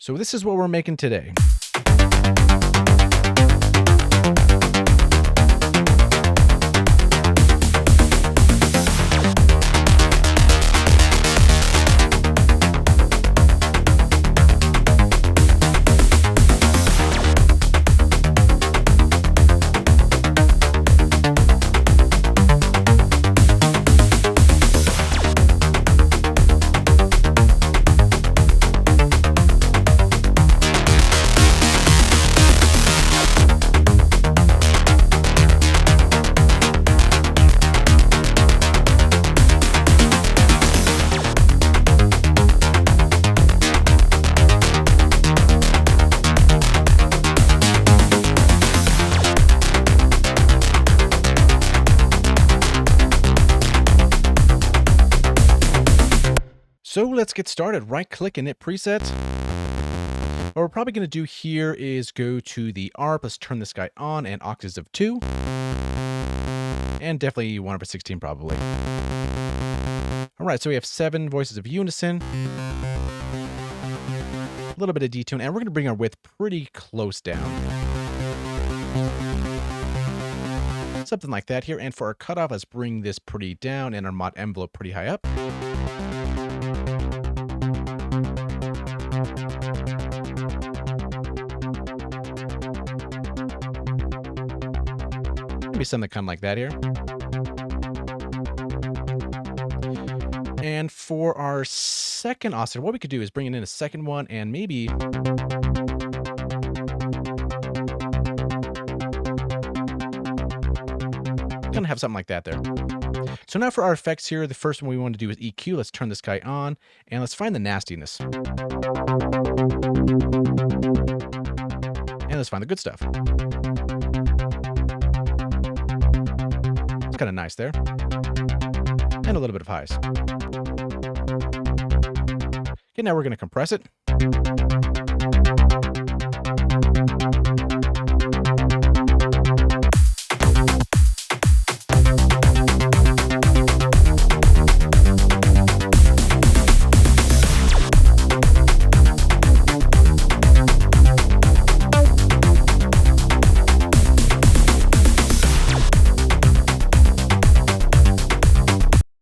So this is what we're making today. So let's get started. Right click and hit presets. What we're probably going to do here is go to the ARP. Let's turn this guy on and octaves of 2. And definitely 1/16 probably. All right, so we have 7 voices of unison. A little bit of detune, and we're going to bring our width pretty close down. Something like that here. And for our cutoff, let's bring this pretty down and our mod envelope pretty high up. Maybe something kind of like that here. And for our second oscillator, what we could do is bring in a second one and maybe kind of have something like that there. So now for our effects here, the first one we want to do is EQ. Let's turn this guy on and let's find the nastiness. And let's find the good stuff. It's kind of nice there. And a little bit of highs. Okay, now we're going to compress it.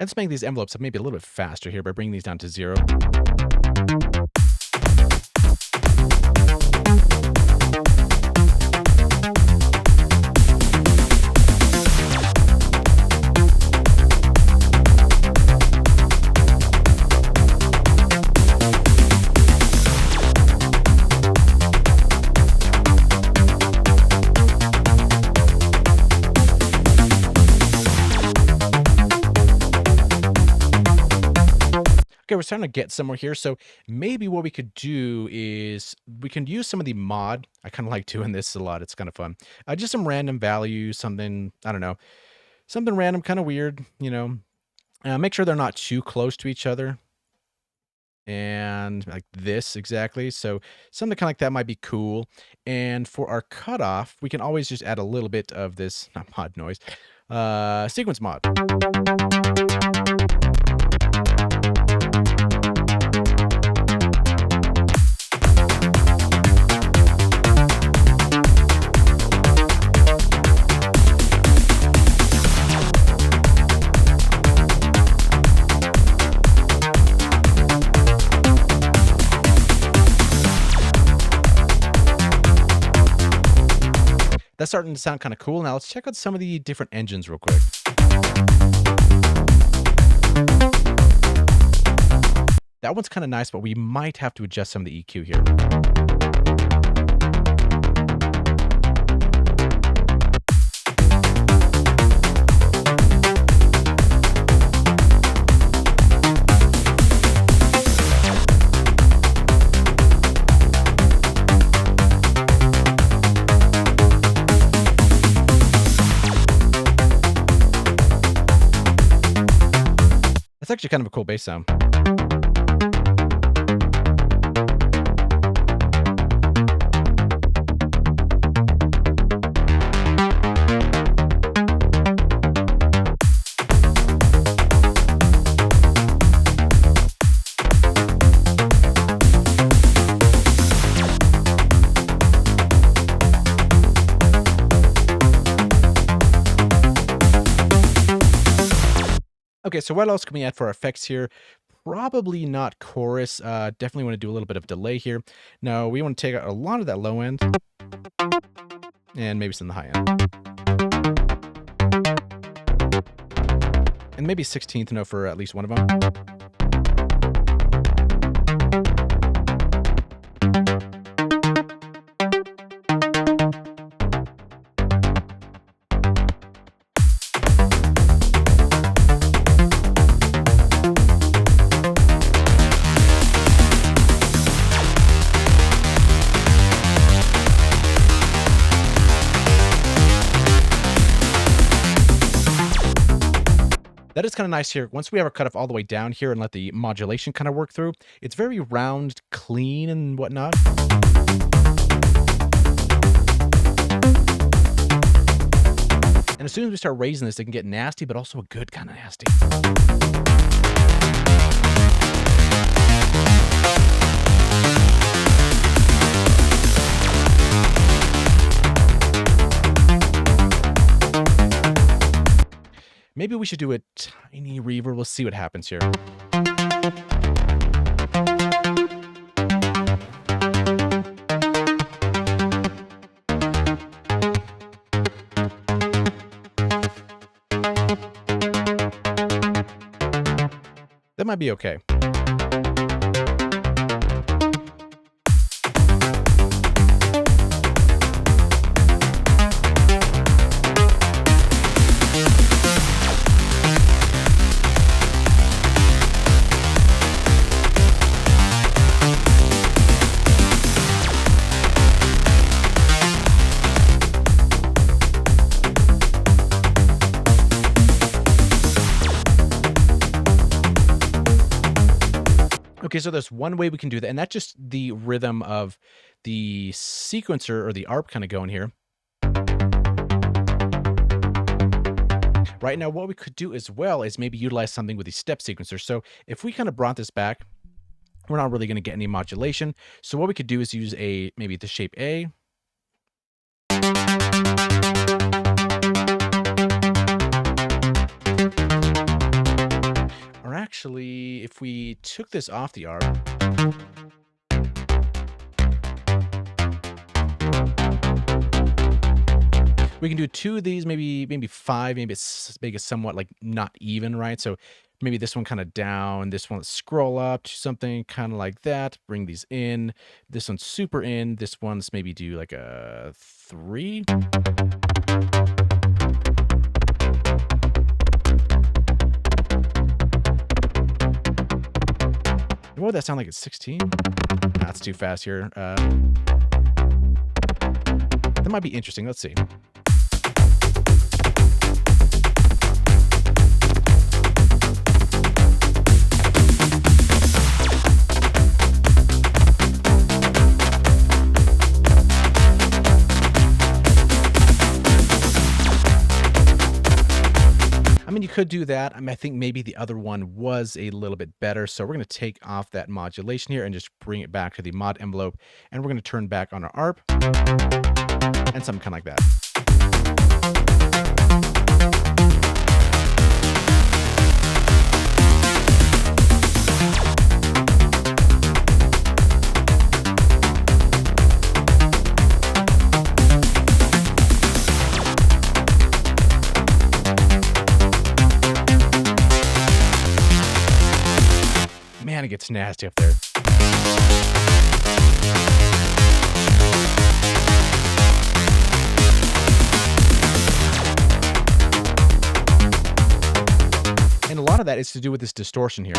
Let's make these envelopes maybe a little bit faster here by bringing these down to 0. Okay, we're starting to get somewhere here. So maybe what we could do is we can use some of the mod. I kind of like doing this a lot. It's kind of fun. Just some random values, something, I don't know, something random, kind of weird, you know. Make sure they're not too close to each other. And like this exactly. So something kind of like that might be cool. And for our cutoff, we can always just add a little bit of this, not mod noise, sequence mod. That's starting to sound kind of cool. Now let's check out some of the different engines real quick. That one's kind of nice, but we might have to adjust some of the EQ here. That's actually kind of a cool bass sound. Okay, so what else can we add for our effects here? Probably not chorus. Definitely want to do a little bit of delay here. No, we want to take out a lot of that low end and maybe some of the high end. And maybe 16th note for at least one of them. That is kind of nice here. Once we have our cutoff all the way down here and let the modulation kind of work through, it's very round, clean, and whatnot. And as soon as we start raising this, it can get nasty, but also a good kind of nasty. Maybe we should do a tiny reverb. Let's see what happens here. That might be okay. Okay, so there's one way we can do that, and that's just the rhythm of the sequencer or the ARP kind of going here. Right now, what we could do as well is maybe utilize something with the step sequencer. So if we kind of brought this back, we're not really going to get any modulation. So what we could do is use maybe the shape A. Or actually, if we took this off the ARP, we can do two of these, maybe five, maybe it's somewhat like not even, right? So maybe this one kind of down, this one scroll up to something kind of like that, bring these in, this one's super in, this one's maybe do like a 3. What would that sound like at 16? That's too fast here. That might be interesting. Let's see. I mean, you could do that. I mean, I think maybe the other one was a little bit better. So we're going to take off that modulation here and just bring it back to the mod envelope. And we're going to turn back on our ARP and something kind of like that. Man, it gets nasty up there. And a lot of that is to do with this distortion here.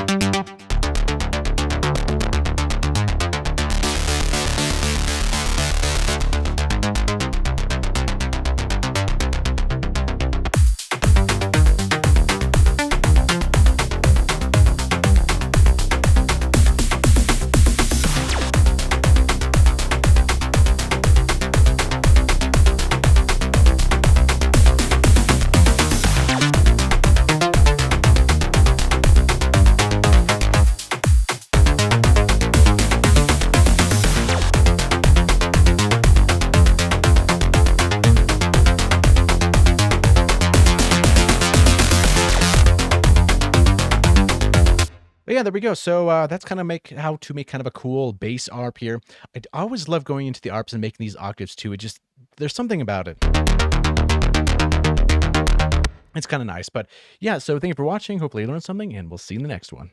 yeah, there we go. So that's kind of how to make kind of a cool bass arp here. I always love going into the arps and making these octaves too. There's something about it. It's kind of nice. But yeah, so thank you for watching. Hopefully you learned something, and we'll see you in the next one.